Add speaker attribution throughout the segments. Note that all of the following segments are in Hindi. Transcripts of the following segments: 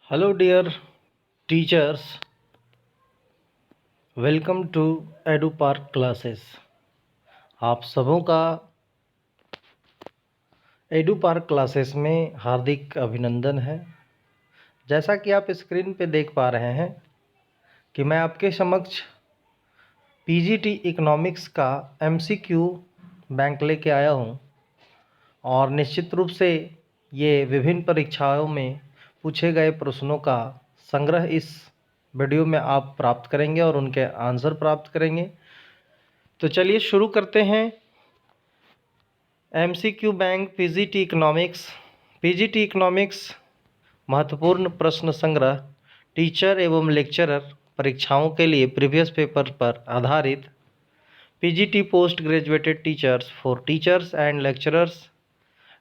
Speaker 1: Hello dear teachers, welcome to Edu Park classes. आप सबों का एडू पार्क क्लासेस में हार्दिक अभिनंदन है। जैसा कि आप स्क्रीन पे देख पा रहे हैं कि मैं आपके समक्ष पीजीटी इकोनॉमिक्स का एमसीक्यू बैंक लेके आया हूँ और निश्चित रूप से ये विभिन्न परीक्षाओं में पूछे गए प्रश्नों का संग्रह इस वीडियो में आप प्राप्त करेंगे और उनके आंसर प्राप्त करेंगे। तो चलिए शुरू करते हैं। एमसीक्यू बैंक पीजीटी इकोनॉमिक्स महत्वपूर्ण प्रश्न संग्रह टीचर एवं लेक्चरर परीक्षाओं के लिए प्रीवियस पेपर पर आधारित PGT post graduated teachers for teachers and lecturers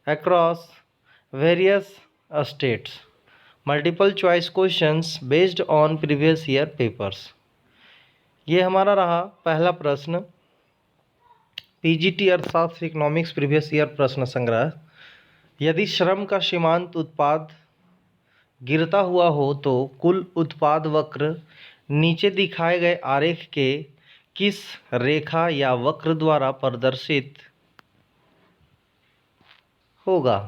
Speaker 1: across various states multiple choice questions based on previous year papers. ये हमारा रहा पहला प्रश्न, पीजीटी अर्थशास्त्र इकोनॉमिक्स प्रीवियस ईयर प्रश्न संग्रह। यदि श्रम का सीमांत उत्पाद गिरता हुआ हो तो कुल उत्पाद वक्र नीचे दिखाए गए आरेख के किस रेखा या वक्र द्वारा प्रदर्शित होगा?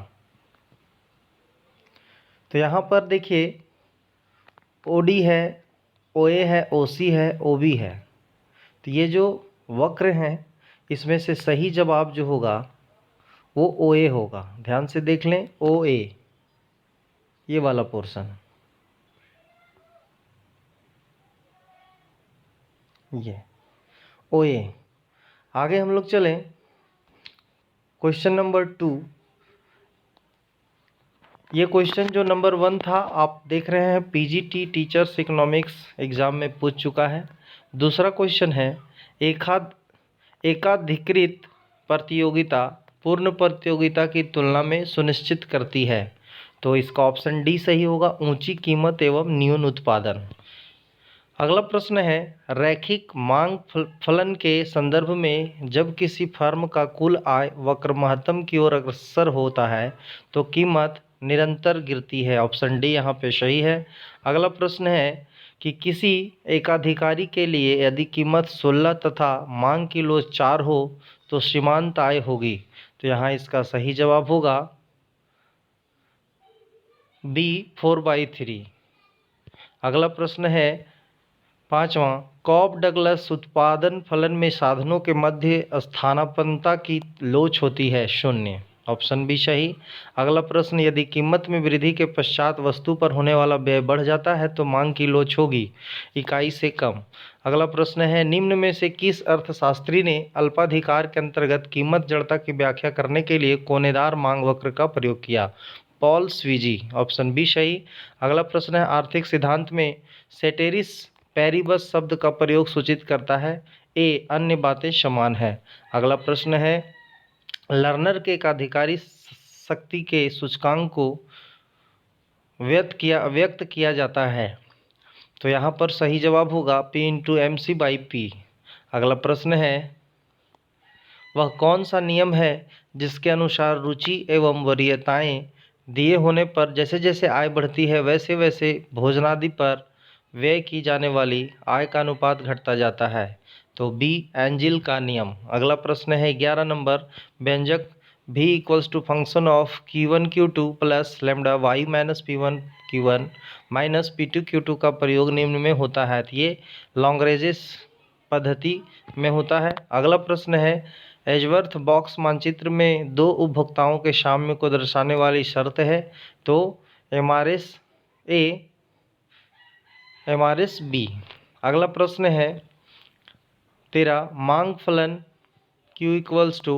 Speaker 1: तो यहाँ पर देखिए, ओडी है, ओए है, ओसी है, ओबी है। तो ये जो वक्र हैं इसमें से सही जवाब जो होगा वो ओए होगा। ध्यान से देख लें, ओए ये वाला पोर्शन, ये ओए। आगे हम लोग चलें, क्वेश्चन नंबर 2। ये क्वेश्चन जो नंबर 1 था आप देख रहे हैं पीजीटी टीचर्स इकोनॉमिक्स एग्ज़ाम में पूछ चुका है। दूसरा क्वेश्चन है, एकाधिकृत प्रतियोगिता पूर्ण प्रतियोगिता की तुलना में सुनिश्चित करती है। तो इसका ऑप्शन डी सही होगा, ऊंची कीमत एवं न्यून उत्पादन। अगला प्रश्न है, रैखिक मांग फलन के संदर्भ में जब किसी फर्म का कुल आय वक्र महत्तम की ओर अग्रसर होता है तो कीमत निरंतर गिरती है। ऑप्शन डी यहाँ पे सही है। अगला प्रश्न है कि किसी एकाधिकारी के लिए यदि कीमत 16 तथा मांग की लोच 4 हो तो सीमांत आय होगी। तो यहाँ इसका सही जवाब होगा बी 4/3। अगला प्रश्न है 5वां, कॉब डगलस उत्पादन फलन में साधनों के मध्य स्थानापन्नता की लोच होती है 0। ऑप्शन बी सही। अगला प्रश्न, यदि कीमत में वृद्धि के पश्चात वस्तु पर होने वाला व्यय बढ़ जाता है तो मांग की लोच होगी इकाई से कम। अगला प्रश्न है, निम्न में से किस अर्थशास्त्री ने अल्पाधिकार के अंतर्गत कीमत जड़ता की व्याख्या करने के लिए कोनेदार मांग वक्र का प्रयोग किया? पॉल स्वीजी। ऑप्शन बी सही। अगला प्रश्न है, आर्थिक सिद्धांत में सेटेरिस पैरिबस शब्द का प्रयोग सूचित करता है? ए, अन्य बातें समान है। अगला प्रश्न है, लर्नर के एकाधिकारी शक्ति के सूचकांक को व्यक्त किया जाता है। तो यहाँ पर सही जवाब होगा P/MC/P। अगला प्रश्न है, वह कौन सा नियम है जिसके अनुसार रुचि एवं वरीयताएं दिए होने पर जैसे जैसे आय बढ़ती है वैसे वैसे भोजनादि पर व्यय की जाने वाली आय का अनुपात घटता जाता है? तो बी, एंजिल का नियम। अगला प्रश्न है 11 नंबर, व्यंजक v = function of Q1 Q2 plus lambda y minus P1 Q1 minus P2 Q2 का प्रयोग निम्न में होता है। तो ये लॉन्ग्रेंजेस पद्धति में होता है। अगला प्रश्न है, एजवर्थ बॉक्स मानचित्र में दो उपभोक्ताओं के साम्य को दर्शाने वाली शर्त है? तो एमआरएस ए, एमआरएस बी। अगला प्रश्न है 13, मांग फलन Q =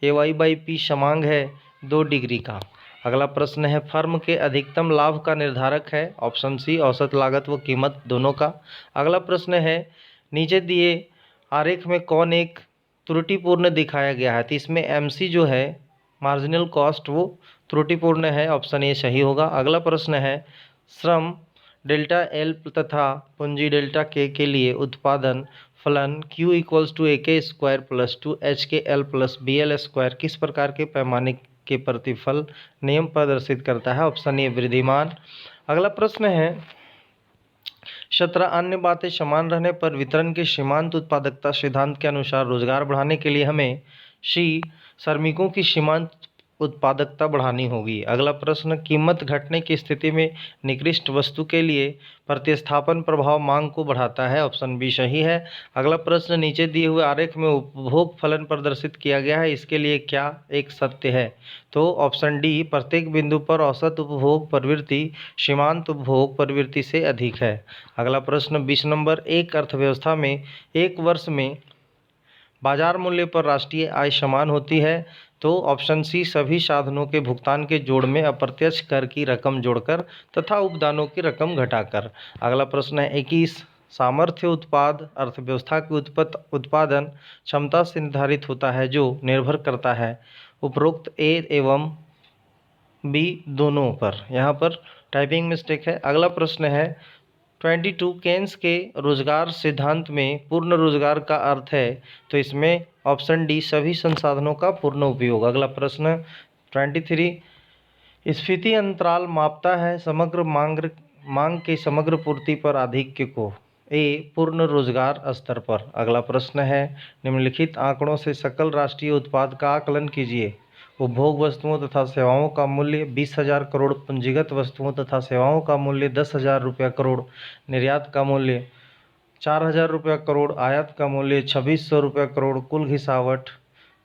Speaker 1: AY/P समांग है 2 डिग्री का। अगला प्रश्न है, फर्म के अधिकतम लाभ का निर्धारक है? ऑप्शन सी, औसत लागत व कीमत दोनों का। अगला प्रश्न है, नीचे दिए आरेख में कौन एक त्रुटिपूर्ण दिखाया गया है? तो इसमें MC जो है मार्जिनल कॉस्ट वो त्रुटिपूर्ण है। ऑप्शन ए सही होगा। अगला प्रश्न है, श्रम डेल्टा एल तथा पूंजी डेल्टा के लिए उत्पादन फलन Q = AK² + 2HKL + BL² किस प्रकार के पैमाने के प्रतिफल नियम प्रदर्शित करता है? Option A, Wriddhiman. अगला प्रश्न है, 17 अन्य बातें समान रहने पर वितरण के सीमांत उत्पादकता सिद्धांत के अनुसार रोजगार बढ़ाने के लिए हमें श्रमिकों की सीमांत उत्पादकता बढ़ानी होगी। अगला प्रश्न, कीमत घटने की स्थिति में निकृष्ट वस्तु के लिए प्रतिस्थापन प्रभाव मांग को बढ़ाता है। ऑप्शन बी सही है। अगला प्रश्न, नीचे दिए हुए आरेख में उपभोग फलन प्रदर्शित किया गया है, इसके लिए क्या एक सत्य है? तो ऑप्शन डी, प्रत्येक बिंदु पर औसत उपभोग प्रवृत्ति सीमांत उपभोग प्रवृत्ति से अधिक है। अगला प्रश्न 20 नंबर, एक अर्थव्यवस्था में एक वर्ष में बाजार मूल्य पर राष्ट्रीय आय समान होती है। तो ऑप्शन सी, सभी साधनों के भुगतान के जोड़ में अप्रत्यक्ष कर की रकम जोड़कर तथा उपदानों की रकम घटाकर। अगला प्रश्न है 21, सामर्थ्य उत्पाद अर्थव्यवस्था की उत्पादन क्षमता से निर्धारित होता है जो निर्भर करता है उपरोक्त ए एवं बी दोनों पर। यहाँ पर टाइपिंग मिस्टेक है। अगला प्रश्न है 22, केन्स के रोजगार सिद्धांत में पूर्ण रोजगार का अर्थ है, तो इसमें ऑप्शन डी, सभी संसाधनों का पूर्ण उपयोग। अगला प्रश्न 23, स्फीति अंतराल मापता है समग्र मांग के समग्र पूर्ति पर आधिक्य को ए पूर्ण रोजगार स्तर पर। अगला प्रश्न है, निम्नलिखित आंकड़ों से सकल राष्ट्रीय उत्पाद का आकलन कीजिए। उपभोग वस्तुओं तथा सेवाओं का मूल्य 20,000 करोड़, पूंजीगत वस्तुओं तथा सेवाओं का मूल्य 10,000 रुपया करोड़, निर्यात का मूल्य 4,000 रुपया करोड़, आयात का मूल्य 2,600 रुपया करोड़, कुल घिसावट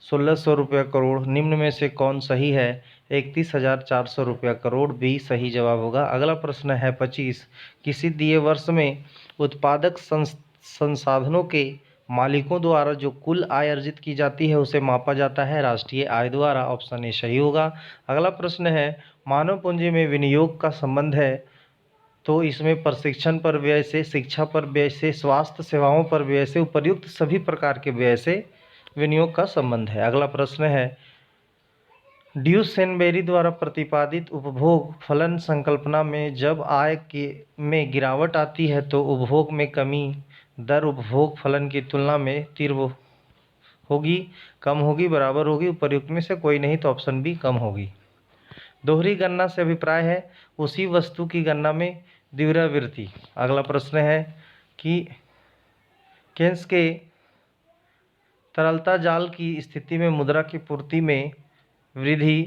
Speaker 1: 1,600 रुपया करोड़। निम्न में से कौन सही है? 31,400 रुपया करोड़ भी सही जवाब होगा। अगला प्रश्न है 25, किसी दिए वर्ष में उत्पादक संसाधनों के मालिकों द्वारा जो कुल आय अर्जित की जाती है उसे मापा जाता है राष्ट्रीय आय द्वारा। ऑप्शन ए सही होगा। अगला प्रश्न है, मानव पूंजी में विनियोग का संबंध है, तो इसमें प्रशिक्षण पर व्यय से, शिक्षा पर व्यय से, स्वास्थ्य सेवाओं पर व्यय से, उपर्युक्त सभी प्रकार के व्यय से विनियोग का संबंध है। अगला प्रश्न है, ड्यूसेनबेरी द्वारा प्रतिपादित उपभोग फलन संकल्पना में जब आय में गिरावट आती है तो उपभोग में कमी दर उपभोग फलन की तुलना में तीव्र होगी, कम होगी, बराबर होगी, उपर्युक्त में से कोई नहीं, तो ऑप्शन बी कम होगी। दोहरी गणना से अभिप्राय है उसी वस्तु की गणना में द्विरावृत्ति। अगला प्रश्न है कि केन्स के तरलता जाल की स्थिति में मुद्रा की पूर्ति में वृद्धि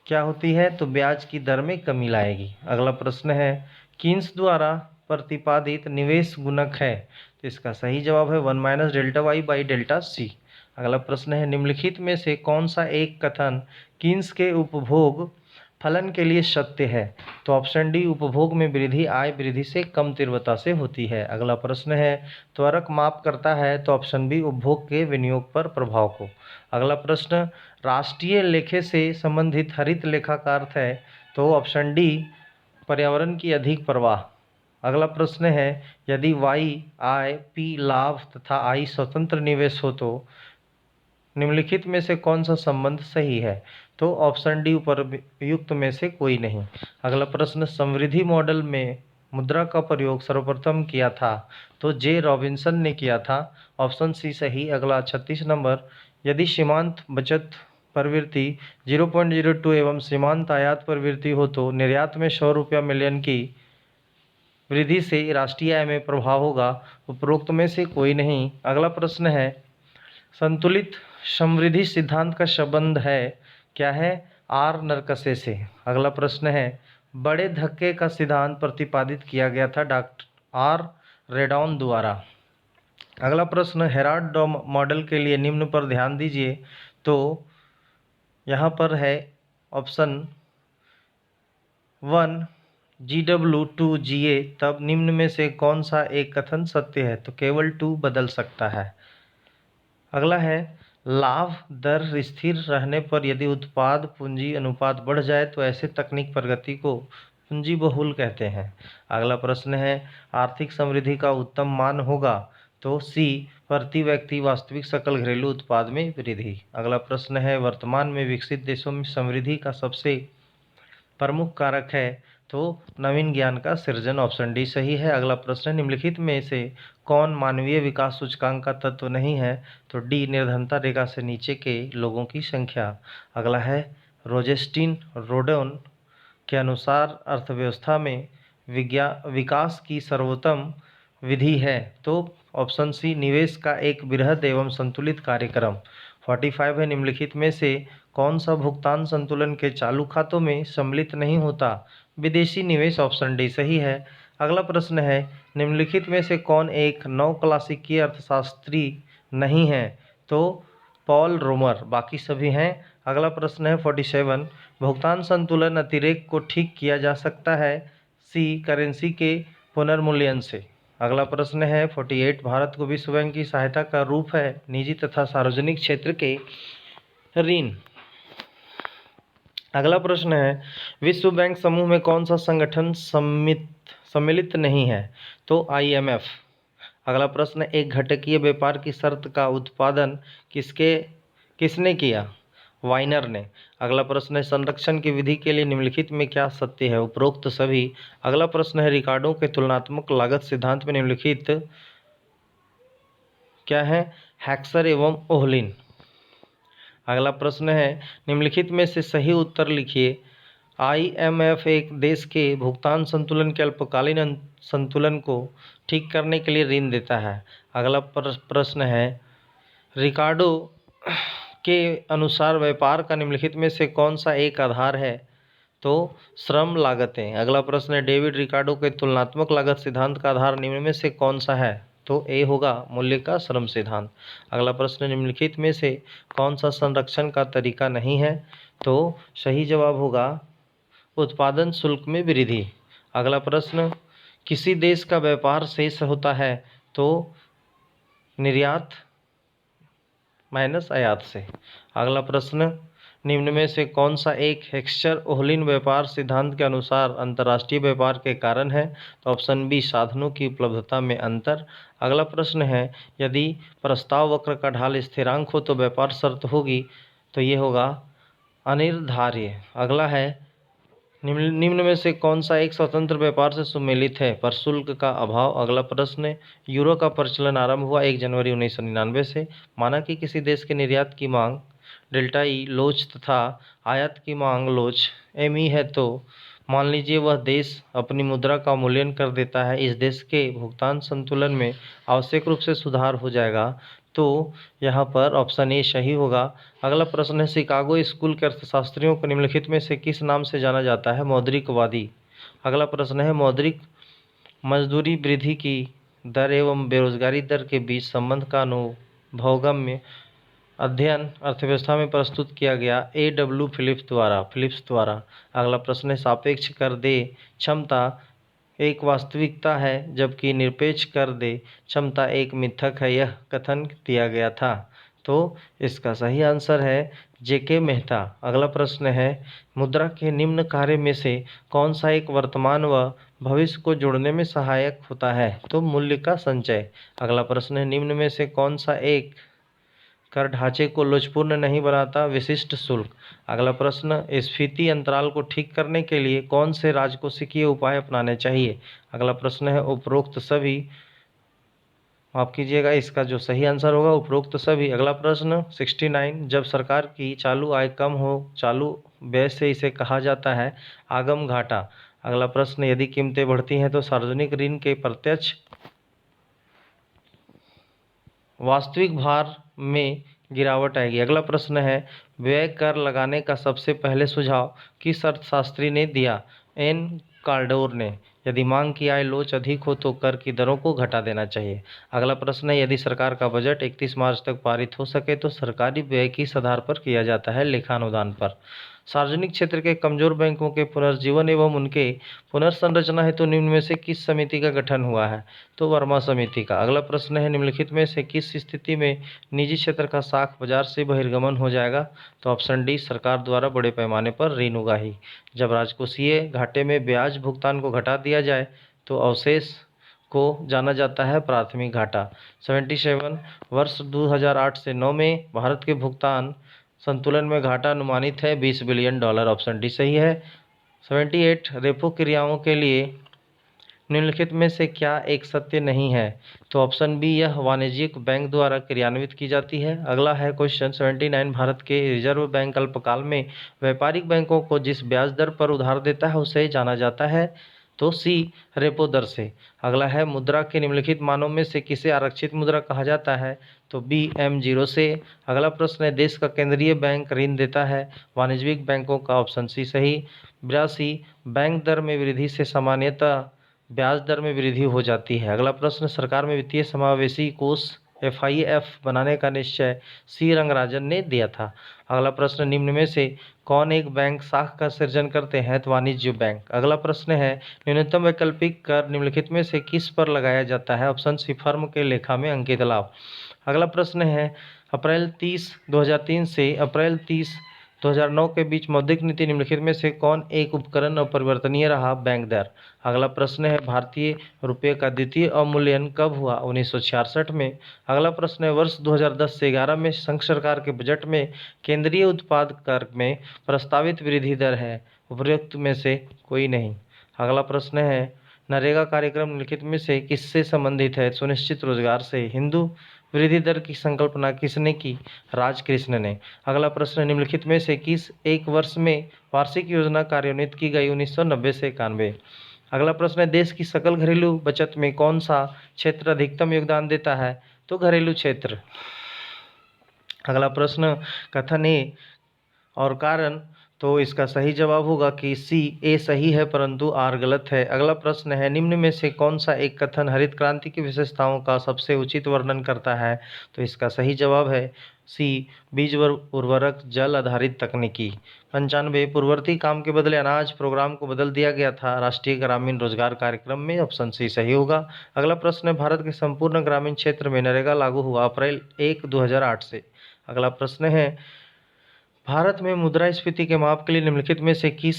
Speaker 1: क्या होती है? तो ब्याज की दर में कमी लाएगी। अगला प्रश्न है, कीन्स द्वारा प्रतिपादित निवेश गुणक है, तो इसका सही जवाब है 1 - delta y by delta c. अगला प्रश्न है, निम्नलिखित में से कौन सा एक कथन कीन्स के उपभोग फलन के लिए सत्य है? तो ऑप्शन डी, उपभोग में वृद्धि आय वृद्धि से कम तीव्रता से होती है। अगला प्रश्न है, त्वरक माप करता है, तो ऑप्शन बी, उपभोग के विनियोग पर प्रभाव को। अगला प्रश्न, राष्ट्रीय लेखे से संबंधित हरित लेखा का अर्थ है, तो ऑप्शन डी, पर्यावरण की अधिक परवाह। अगला प्रश्न है, यदि वाई आय, पी लाभ तथा आई स्वतंत्र निवेश हो तो निम्नलिखित में से कौन सा संबंध सही है? तो ऑप्शन डी, उपयुक्त में से कोई नहीं। अगला प्रश्न, समृद्धि मॉडल में मुद्रा का प्रयोग सर्वप्रथम किया था, तो जे रॉबिन्सन ने किया था। ऑप्शन सी सही। अगला 36 नंबर, यदि सीमांत बचत प्रवृत्ति 0.02 एवं सीमांत आयात प्रवृत्ति हो तो निर्यात में 100 रुपया मिलियन की वृद्धि से राष्ट्रीय आय में प्रभाव होगा, उपरोक्त में से कोई नहीं। अगला प्रश्न है, संतुलित समृद्धि सिद्धांत का संबंध है क्या है? आर नरकसे से। अगला प्रश्न है, बड़े धक्के का सिद्धांत प्रतिपादित किया गया था डॉक्टर आर रेडॉन द्वारा। अगला प्रश्न, हेराल्ड मॉडल के लिए निम्न पर ध्यान दीजिए, तो यहाँ पर है ऑप्शन 1 GW2GA, तब निम्न में से कौन सा एक कथन सत्य है? तो केवल 2 बदल सकता है। अगला है, लाभ दर स्थिर रहने पर यदि उत्पाद पूंजी अनुपात बढ़ जाए तो ऐसे तकनीक प्रगति को पूंजी बहुल कहते हैं। अगला प्रश्न है, आर्थिक समृद्धि का उत्तम मान होगा, तो सी, प्रति व्यक्ति वास्तविक सकल घरेलू उत्पाद में वृद्धि। अगला प्रश्न है, वर्तमान में विकसित देशों में समृद्धि का सबसे प्रमुख कारक है, तो नवीन ज्ञान का सृजन। ऑप्शन डी सही है। अगला प्रश्न, निम्नलिखित में से कौन मानवीय विकास सूचकांक का तत्व नहीं है? तो डी, निर्धनता रेखा से नीचे के लोगों की संख्या। अगला है, रोजेस्टीन रोडन के अनुसार अर्थव्यवस्था में विकास की सर्वोत्तम विधि है? तो ऑप्शन सी, निवेश का एक बृहद एवं संतुलित कार्यक्रम। 45 है, निम्नलिखित में से कौन सा भुगतान संतुलन के चालू खातों में सम्मिलित नहीं होता? विदेशी निवेश। ऑप्शन डी सही है। अगला प्रश्न है, निम्नलिखित में से कौन एक नव क्लासिकी अर्थशास्त्री नहीं है? तो पॉल रोमर, बाकी सभी हैं। अगला प्रश्न है 47, भुगतान संतुलन अतिरेक को ठीक किया जा सकता है? सी, करेंसी के पुनर्मूल्यन से। अगला प्रश्न है 48, भारत को विश्व बैंक की सहायता का रूप है निजी तथा सार्वजनिक क्षेत्र के ऋण। अगला प्रश्न है, विश्व बैंक समूह में कौन सा संगठन सम्मिलित नहीं है? तो IMF। अगला प्रश्न, एक घटकीय व्यापार की शर्त का उत्पादन किसने किया? वाइनर ने। अगला प्रश्न है, संरक्षण की विधि के लिए निम्नलिखित में क्या सत्य है? उपरोक्त सभी। अगला प्रश्न है, रिकार्डो के तुलनात्मक लागत सिद्धांत में निम्नलिखित क्या है? हैक्सर एवं ओहलिन। अगला प्रश्न है, निम्नलिखित में से सही उत्तर लिखिए। IMF एक देश के भुगतान संतुलन के अल्पकालीन संतुलन को ठीक करने के लिए ऋण देता है। अगला प्रश्न है, रिकार्डो के अनुसार व्यापार का निम्नलिखित में से कौन सा एक आधार है? तो श्रम लागतें। अगला प्रश्न है, डेविड रिकार्डो के तुलनात्मक लागत सिद्धांत का आधार निम्न में से कौन सा है? तो ए होगा मूल्य का श्रम सिद्धांत। अगला प्रश्न, निम्नलिखित में से कौन सा संरक्षण का तरीका नहीं है? तो सही जवाब होगा उत्पादन शुल्क में वृद्धि। अगला प्रश्न, किसी देश का व्यापार शेष होता है? तो निर्यात माइनस आयात से। अगला प्रश्न, निम्न में से कौन सा एक हेक्सचर ओहलिन व्यापार सिद्धांत के अनुसार अंतर्राष्ट्रीय व्यापार के कारण है? तो ऑप्शन बी, साधनों की उपलब्धता में अंतर। अगला प्रश्न है, यदि प्रस्ताव वक्र का ढाल स्थिरांक हो तो व्यापार शर्त होगी? तो ये होगा अनिर्धार्य। अगला है, निम्न में से कौन सा एक स्वतंत्र व्यापार से सम्मिलित है? पर शुल्क का अभाव। अगला प्रश्न, यूरो का प्रचलन आरंभ हुआ 1 जनवरी 1999 से। माना कि किसी देश के निर्यात की मांग डेल्टा ई लोच तथा आयात की मांग लोच ME है, तो मान लीजिए वह देश अपनी मुद्रा का मूल्यांकन कर देता है, इस देश के भुगतान संतुलन में आवश्यक रूप से सुधार हो जाएगा। तो यहाँ पर ऑप्शन ए सही होगा। अगला प्रश्न है, शिकागो स्कूल के अर्थशास्त्रियों को निम्नलिखित में से किस नाम से जाना जाता है? मौद्रिकवादी। अगला प्रश्न है, मौद्रिक मजदूरी वृद्धि की दर एवं बेरोजगारी दर के बीच संबंध का अनुभवगम्य अध्ययन अर्थव्यवस्था में प्रस्तुत किया गया AW फिलिप्स द्वारा। अगला प्रश्न है, सापेक्ष कर दे क्षमता एक वास्तविकता है जबकि निरपेक्ष कर दे क्षमता एक मिथक है, यह कथन दिया गया था? तो इसका सही आंसर है JK मेहता। अगला प्रश्न है, मुद्रा के निम्न कार्य में से कौन सा एक वर्तमान व भविष्य को जोड़ने में सहायक होता है? तो मूल्य का संचय। अगला प्रश्न है, निम्न में से कौन सा एक कर ढांचे को लोचपूर्ण नहीं बनाता? विशिष्ट शुल्क। अगला प्रश्न, स्फीति अंतराल को ठीक करने के लिए कौन से राजकोषीय उपाय अपनाने चाहिए? अगला प्रश्न है, उपरोक्त सभी। माफ कीजिएगा, इसका जो सही आंसर होगा उपरोक्त सभी। अगला प्रश्न 69, जब सरकार की चालू आय कम हो चालू व्यय से इसे कहा जाता है आगम घाटा। अगला प्रश्न, यदि कीमतें बढ़ती हैं तो सार्वजनिक ऋण के प्रत्यक्ष वास्तविक भार में गिरावट आएगी। अगला प्रश्न है, व्यय कर लगाने का सबसे पहले सुझाव किस अर्थशास्त्री ने दिया? N कार्डोर ने। यदि मांग की आय लोच अधिक हो तो कर की दरों को घटा देना चाहिए। अगला प्रश्न है, यदि सरकार का बजट 31 मार्च तक पारित हो सके तो सरकारी व्यय किस आधार पर किया जाता है? लेखानुदान पर। सार्वजनिक क्षेत्र के कमजोर बैंकों के पुनर्जीवन एवं उनके पुनर्संरचना हेतु निम्न में से किस समिति का गठन हुआ है? तो वर्मा समिति का। अगला प्रश्न है, निम्नलिखित में से किस स्थिति में निजी क्षेत्र का साख बाजार से बहिर्गमन हो जाएगा? तो ऑप्शन डी, सरकार द्वारा बड़े पैमाने पर ऋण उगाही। जब राजकोषीय घाटे में ब्याज भुगतान को घटा दिया जाए तो अवशेष को जाना जाता है प्राथमिक घाटा। 77, वर्ष 2008 से 9 में भारत के भुगतान संतुलन में घाटा अनुमानित है $20 बिलियन। ऑप्शन डी सही है। 78, रेपो क्रियाओं के लिए निम्नलिखित में से क्या एक सत्य नहीं है? तो ऑप्शन बी, यह वाणिज्यिक बैंक द्वारा क्रियान्वित की जाती है। अगला है क्वेश्चन 79, भारत के रिजर्व बैंक अल्पकाल में व्यापारिक बैंकों को जिस ब्याज दर पर उधार देता है उसे जाना जाता है। तो सी, रेपो दर से। अगला है मुद्रा के निम्नलिखित मानों में से किसे आरक्षित मुद्रा कहा जाता है? तो बी, M0 से। अगला प्रश्न है, देश का केंद्रीय बैंक ऋण देता है वाणिज्यिक बैंकों का। ऑप्शन सी सही। 82, बैंक दर में वृद्धि से सामान्यतः ब्याज दर में वृद्धि हो जाती है। अगला प्रश्न, सरकार में वित्तीय समावेशी कोष FIF बनाने का निश्चय सी रंगराजन ने दिया था। अगला प्रश्न, निम्न में से कौन एक बैंक शाख का सृजन करते हैं? तो वाणिज्य बैंक। अगला प्रश्न है, न्यूनतम वैकल्पिक कर निम्नलिखित में से किस पर लगाया जाता है? ऑप्शन सी, फर्म के लेखा में अंकित लाभ। अगला प्रश्न है, अप्रैल 30, 2003 से अप्रैल 30, 2009 के बीच मौद्रिक नीति निम्नलिखित में से कौन एक उपकरण अपरिवर्तनीय रहा? बैंक दर। अगला प्रश्न है, भारतीय रुपये का द्वितीय अवमूल्यन कब हुआ? 1966 में। अगला प्रश्न है, वर्ष 2010 से 11 में संघ सरकार के बजट में केंद्रीय उत्पाद कर में प्रस्तावित वृद्धि दर है? उपरोक्त में से कोई नहीं। अगला प्रश्न है, नरेगा कार्यक्रम निम्नलिखित में से किससे संबंधित है? सुनिश्चित रोजगार से। हिंदू वृद्धि दर की संकल्पना किसने की? राजकृष्ण ने। अगला प्रश्न, निम्नलिखित में से किस एक वर्ष में वार्षिक योजना कार्यान्वित की गई? 1990 से 91। अगला प्रश्न है, देश की सकल घरेलू बचत में कौन सा क्षेत्र अधिकतम योगदान देता है? तो घरेलू क्षेत्र। अगला प्रश्न, कथन ए और कारण, तो इसका सही जवाब होगा कि सी, ए सही है परंतु आर गलत है। अगला प्रश्न है, निम्न में से कौन सा एक कथन हरित क्रांति की विशेषताओं का सबसे उचित वर्णन करता है? तो इसका सही जवाब है सी, बीज उर्वरक जल आधारित तकनीकी। 95, पूर्ववर्ती काम के बदले अनाज प्रोग्राम को बदल दिया गया था राष्ट्रीय ग्रामीण रोजगार कार्यक्रम में। ऑप्शन सी सही होगा। अगला प्रश्न है, भारत के संपूर्ण ग्रामीण क्षेत्र में नरेगा लागू हुआ अप्रैल 1, 2008 से। अगला प्रश्न है, भारत में मुद्रास्फीति के माप के लिए निम्नलिखित में से किस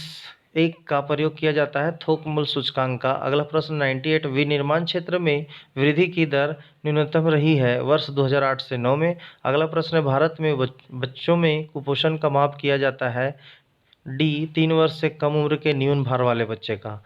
Speaker 1: एक का प्रयोग किया जाता है? थोक मूल्य सूचकांक का। अगला प्रश्न 98, विनिर्माण क्षेत्र में वृद्धि की दर न्यूनतम रही है वर्ष 2008 से 9 में। अगला प्रश्न है, भारत में बच्चों में कुपोषण का माप किया जाता है? डी, 3 वर्ष से कम उम्र के न्यून भार वाले बच्चे का।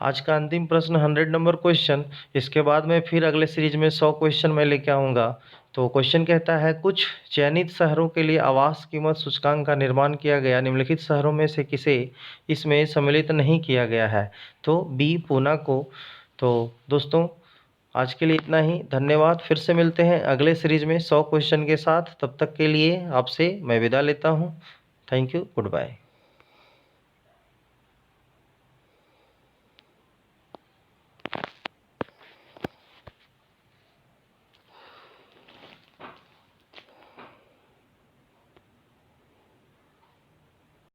Speaker 1: आज का अंतिम प्रश्न 100 नंबर क्वेश्चन। इसके बाद में फिर अगले सीरीज में 100 क्वेश्चन मैं लेके आऊँगा। तो क्वेश्चन कहता है, कुछ चयनित शहरों के लिए आवास कीमत सूचकांक का निर्माण किया गया, निम्नलिखित शहरों में से किसे इसमें सम्मिलित नहीं किया गया है? तो बी, पूना को। तो दोस्तों, आज के लिए इतना ही। धन्यवाद। फिर से मिलते हैं अगले सीरीज में 100 क्वेश्चन के साथ। तब तक के लिए आपसे मैं विदा लेता हूँ। Thank you. Good bye.